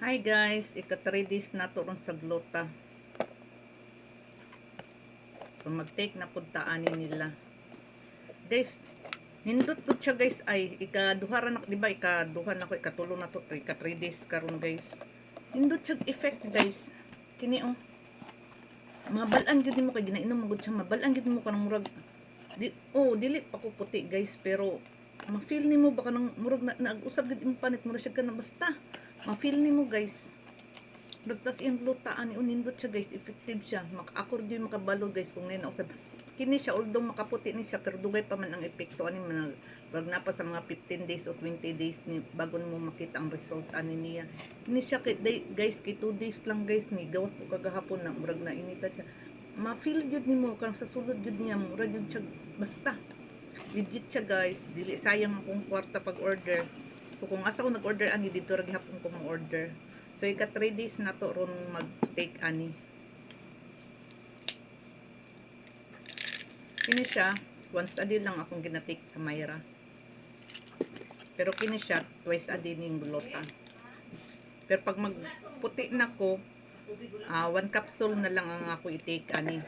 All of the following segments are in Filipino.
Hi guys, ika-3 days na to ron sa glota. So mag-take na puntaan nila. Guys, nindot po siya guys ay ika-duha ra na, di ba? Ika-duha na ko, ika-tulo na to, ika-3 days karon guys. Nindot siya effect guys. Kini oh. Mabalan gyud mo kay ginainom mo gud siya, mabalan gyud mo kanang murag dili pa ko puti guys, pero ma-feel nimo ba kanang murag nag-usab gid imong panit murag siya kana basta. Ma-feel nimo guys. Nagtas yung lutaan ni unindot siya guys, effective siya. Maka-accord din makabalo guys kung ngayon usab. Kini siya although makaputi ni siya pero dugay pa man ang epekto ani man wag na pa sa mga 15 days o 20 days ni bago mo makita ang result ani niya. Kini siya guys kay 2 days lang guys ni gawas ko kagahapon na murag na inita siya. Ma-feel jud nimo kang sa sulod jud niya murag jud siya basta. Legit siya guys, dili sayang akong kwarta pag order. So kung asa ko nag-order ani dito ra gihapon ko mo-order. So ika 3 days na to ron mag-take ani. Kini siya, once a day lang akong ginatake sa Myra. Pero kini siya, twice a day ning glota. Pero pag magputi na ko, 1 capsule na lang ang ako i-take ani.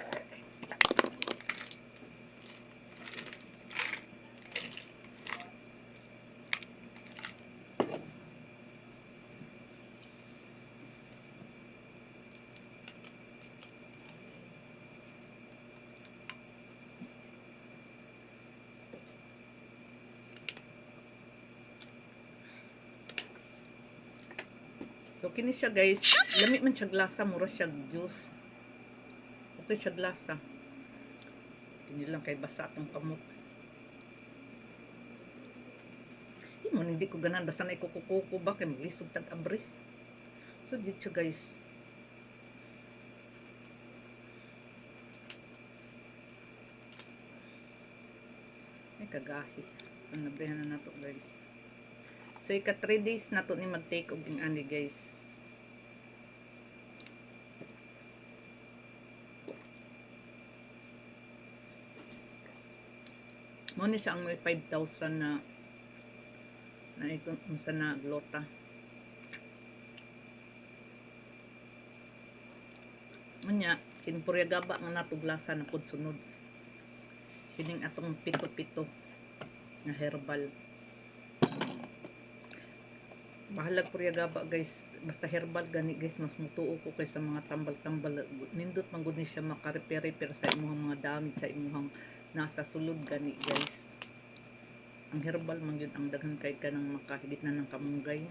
So kini siya guys, lami man siya glasa, mura siya juice. Okay siya glasa. Kini lang kay basa atong kamot. Mo hindi ko ganan basta na ikukukuko ba kay maglisod tag abre. So dito siya guys. Ay kagahi. Ang nabrihan na nato guys. So ika 3 days na to ni mag-take og ing ani guys. Mo ni siya ang may 5,000 na ikon unsa na glota. Unya kinpurya gaba nga natuglasa na pud sunod. Kining atong pito-pito na herbal. Bahalag purya gaba guys, basta herbal gani guys, mas mutuo ko kaysa mga tambal-tambal. Nindot man gud ni siya maka-repair sa imong mga damage sa imong nasa sulod gani guys. Ang herbal man yun ang daghan kay kanang makahigit na ng kamunggay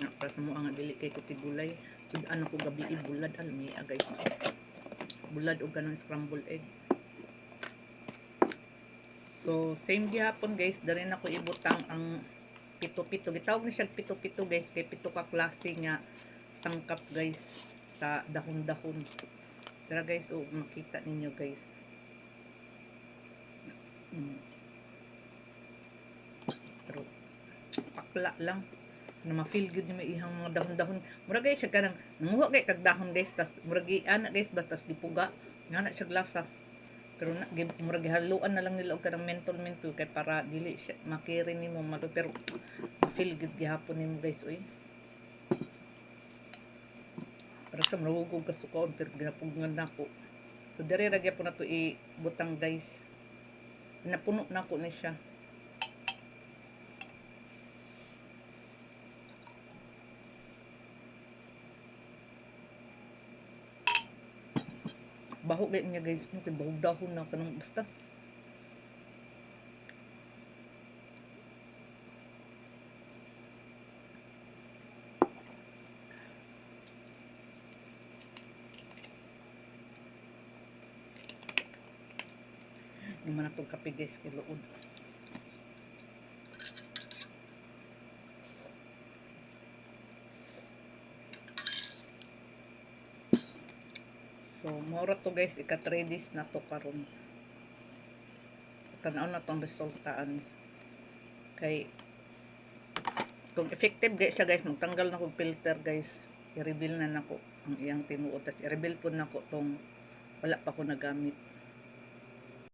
na para sa mo ang dili kay kutigulay. Sud ano ko gabi bulad almi guys, bulad og kanang scrambled egg. So same gihapon guys, dali na ko ibutang ang pito-pito. Gitawag ni siya pito-pito guys kay pito ka klase nga sangkap guys sa dahon-dahon. Pero guys, makita ninyo guys. Pero pakla lang na ma-feel good yung ihang mga dahon-dahon. Murag guys siya kanang nanguha kay kag dahon guys, tas murag ana guys batas gipuga nga na siya glasa. Pero murag haluan na lang nila og kanang mentol kay para dili siya makiri nimo malo, pero ma-feel good gihapon nimo guys oy. Para sa marugog ka sukaon pero ginapugngan nako. So diri ra gyapon nato ibutang guys. Napuno na ko ni siya. Baho gayud niya guys, no kay bahog dahon na kanang basta. Di man atong kape guys kay luod. So, mura to guys, ika 3 days na to karon. Tanaw na tong resultaan. Kay kung effective guys siya guys, magtanggal na ko filter guys. I-reveal na nako ang iyang tinuod. Tas i-reveal po nako tong wala pa ko nagamit.